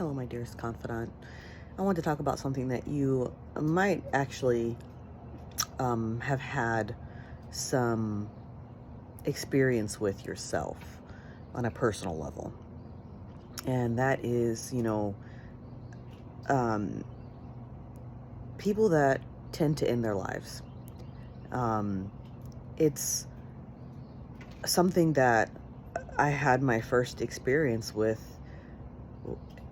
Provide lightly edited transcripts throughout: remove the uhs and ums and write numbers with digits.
Hello, my dearest confidant. I want to talk about something that you might actually have had some experience with yourself on a personal level. And that is, um, people that tend to end their lives. It's something that I had my first experience with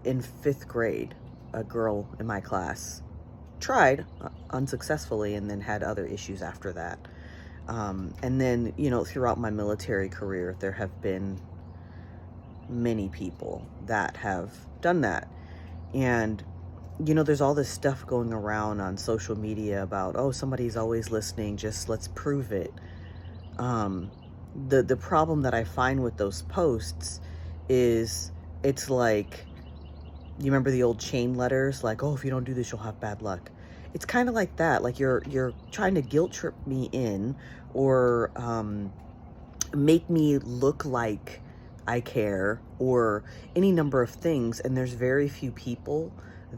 in 5th grade. A girl in my class tried unsuccessfully and then had other issues after that. And then, throughout my military career, there have been many people that have done that. And, there's all this stuff going around on social media about, oh, somebody's always listening, just let's prove it. The problem that I find with those posts is it's like, you remember the old chain letters, like, oh, if you don't do this, you'll have bad luck. It's kind of like that. Like you're trying to guilt trip me in, or make me look like I care, or any number of things. And there's very few people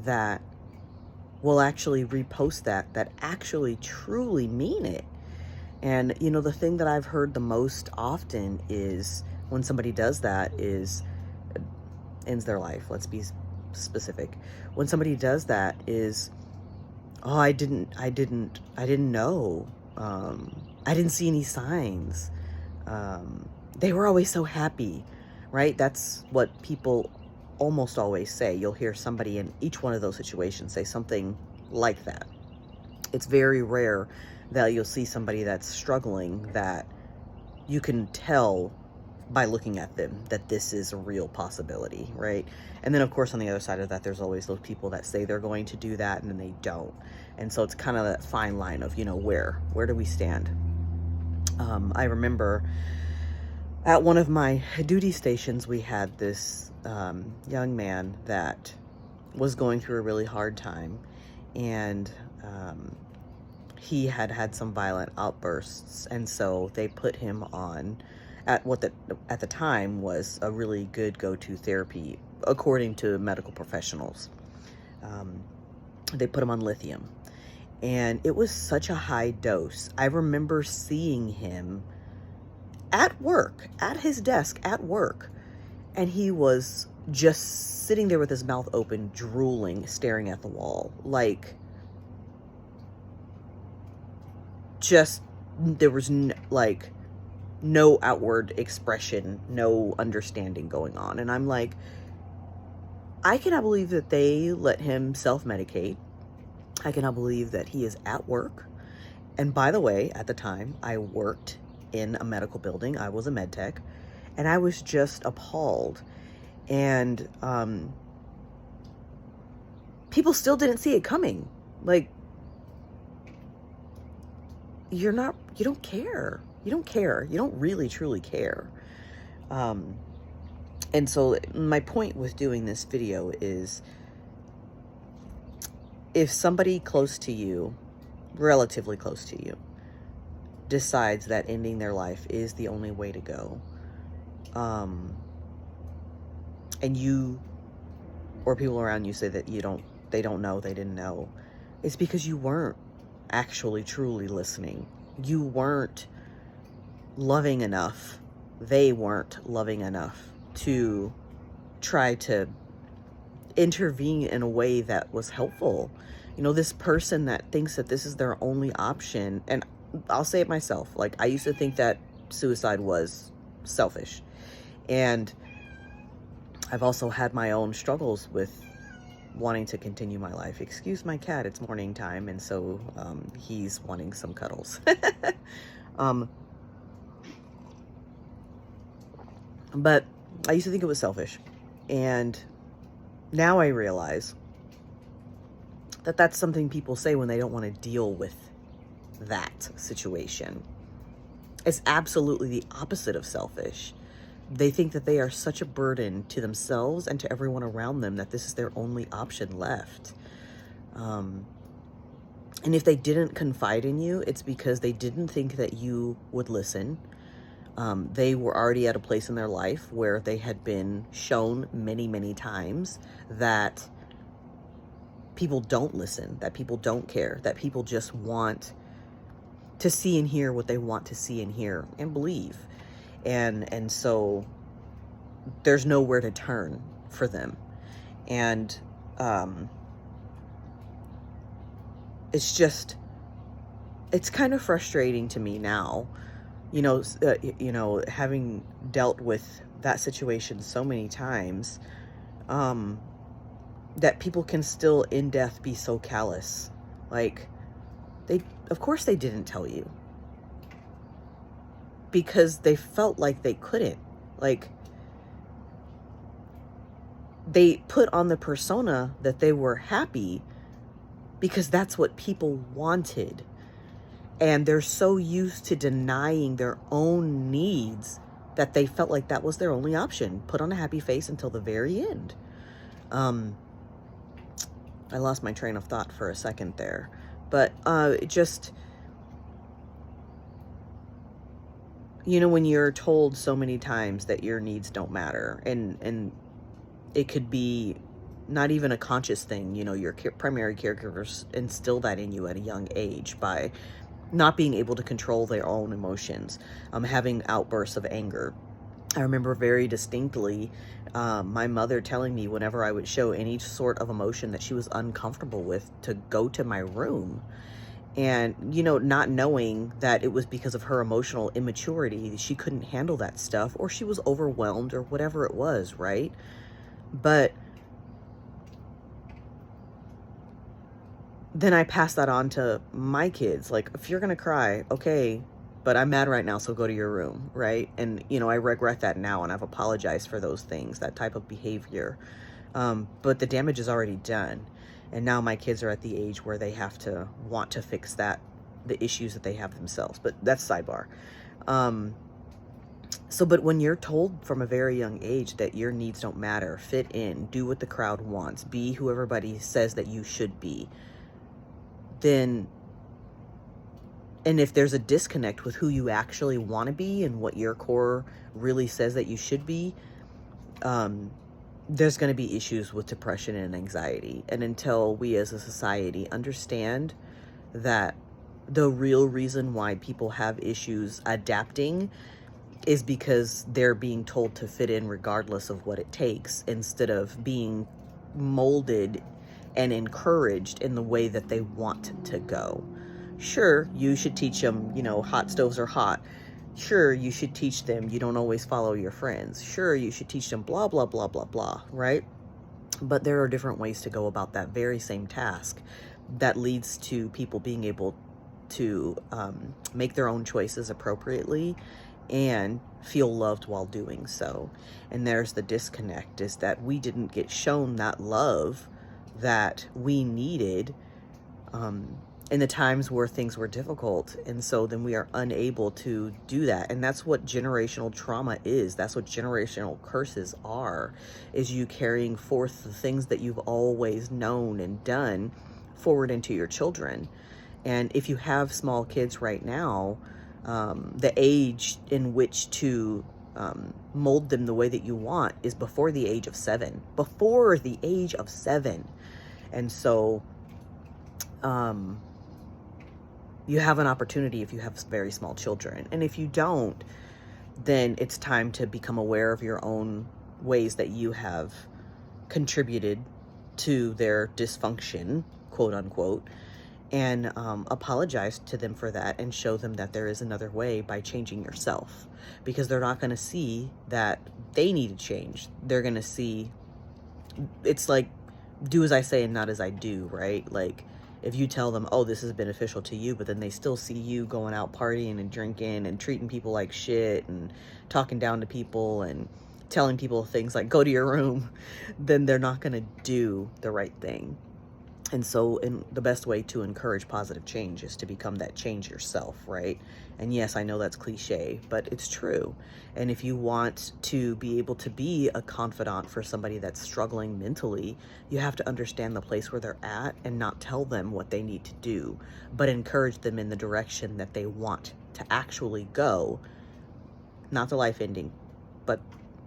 that will actually repost that actually truly mean it. And, the thing that I've heard the most often is when somebody does that is ends their life. Let's be specific. When somebody does that is, oh, I didn't know. I didn't see any signs. They were always so happy, right? That's what people almost always say. You'll hear somebody in each one of those situations say something like that. It's very rare that you'll see somebody that's struggling that you can tell by looking at them that this is a real possibility, right? And then, of course, on the other side of that, there's always those people that say they're going to do that and then they don't. And so it's kind of that fine line of, where do we stand? I remember at one of my duty stations, we had this young man that was going through a really hard time, and he had some violent outbursts, and so they put him on at at the time was a really good go-to therapy, according to medical professionals. They put him on lithium, and it was such a high dose. I remember seeing him at work, at his desk at work, and he was just sitting there with his mouth open, drooling, staring at the wall, like, just, there was no outward expression, no understanding going on. And I'm like, I cannot believe that they let him self-medicate. I cannot believe that he is at work. And by the way, at the time, I worked in a medical building. I was a med tech, and I was just appalled. And people still didn't see it coming. Like, you don't care. You don't care. You don't really, truly care. And so my point with doing this video is, if somebody close to you, relatively close to you, decides that ending their life is the only way to go, and you or people around you say that they don't know, they didn't know, it's because you weren't actually truly listening. You weren't loving enough. They weren't loving enough to try to intervene in a way that was helpful. This person that thinks that this is their only option, and I'll say it myself, like, I used to think that suicide was selfish, and I've also had my own struggles with wanting to continue my life. Excuse my cat, it's morning time, and so he's wanting some cuddles. But I used to think it was selfish, and now I realize that that's something people say when they don't want to deal with that situation. It's absolutely the opposite of selfish. They think that they are such a burden to themselves and to everyone around them that this is their only option left. And if they didn't confide in you, it's because they didn't think that you would listen. They were already at a place in their life where they had been shown many, many times that people don't listen, that people don't care, that people just want to see and hear what they want to see and hear and believe. And so there's nowhere to turn for them. And it's kind of frustrating to me now, having dealt with that situation so many times, that people can still in death be so callous. Like, of course they didn't tell you, because they felt like they couldn't. Like, they put on the persona that they were happy because that's what people wanted. And they're so used to denying their own needs that they felt like that was their only option. Put on a happy face until the very end. I lost my train of thought for a second there. But when you're told so many times that your needs don't matter, and it could be not even a conscious thing, your primary caregivers instill that in you at a young age by not being able to control their own emotions, having outbursts of anger. I remember very distinctly my mother telling me whenever I would show any sort of emotion that she was uncomfortable with, to go to my room. And, not knowing that it was because of her emotional immaturity. She couldn't handle that stuff, or she was overwhelmed, or whatever it was, right? But then I pass that on to my kids. Like, if you're going to cry, okay, but I'm mad right now, so go to your room, right? And, I regret that now, and I've apologized for those things, that type of behavior. But the damage is already done. And now my kids are at the age where they have to want to fix the issues that they have themselves. But that's sidebar. But when you're told from a very young age that your needs don't matter, fit in, do what the crowd wants, be who everybody says that you should be, then, and if there's a disconnect with who you actually want to be and what your core really says that you should be, there's going to be issues with depression and anxiety. And until we as a society understand that the real reason why people have issues adapting is because they're being told to fit in regardless of what it takes, instead of being molded and encouraged in the way that they want to go. Sure, you should teach them, hot stoves are hot. Sure, you should teach them you don't always follow your friends. Sure, you should teach them blah, blah, blah, blah, blah, right? But there are different ways to go about that very same task that leads to people being able to make their own choices appropriately and feel loved while doing so. And there's the disconnect, is that we didn't get shown that love that we needed in the times where things were difficult. And so then we are unable to do that. And that's what generational trauma is. That's what generational curses are, is you carrying forth the things that you've always known and done forward into your children. And if you have small kids right now, the age in which to mold them the way that you want is before the age of 7. Before the age of 7. And so you have an opportunity if you have very small children. And if you don't, then it's time to become aware of your own ways that you have contributed to their dysfunction, quote unquote, and apologize to them for that, and show them that there is another way by changing yourself, because they're not going to see that they need to change. They're going to see, it's like, do as I say and not as I do, right? Like, if you tell them, oh, this is beneficial to you, but then they still see you going out partying and drinking and treating people like shit and talking down to people and telling people things like, go to your room, then they're not going to do the right thing. And so the best way to encourage positive change is to become that change yourself, right? And yes, I know that's cliche, but it's true. And if you want to be able to be a confidant for somebody that's struggling mentally, you have to understand the place where they're at and not tell them what they need to do, but encourage them in the direction that they want to actually go, not the life ending, but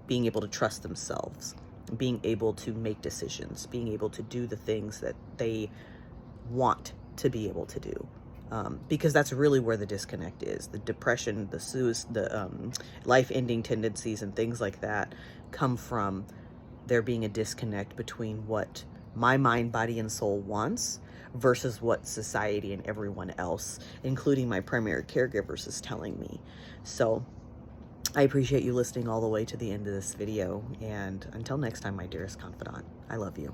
being able to trust themselves, being able to make decisions, being able to do the things that they want to be able to do. Because that's really where the disconnect is. The depression, the life-ending tendencies and things like that come from there being a disconnect between what my mind, body, and soul wants versus what society and everyone else, including my primary caregivers, is telling me. So I appreciate you listening all the way to the end of this video, and until next time, my dearest confidant, I love you.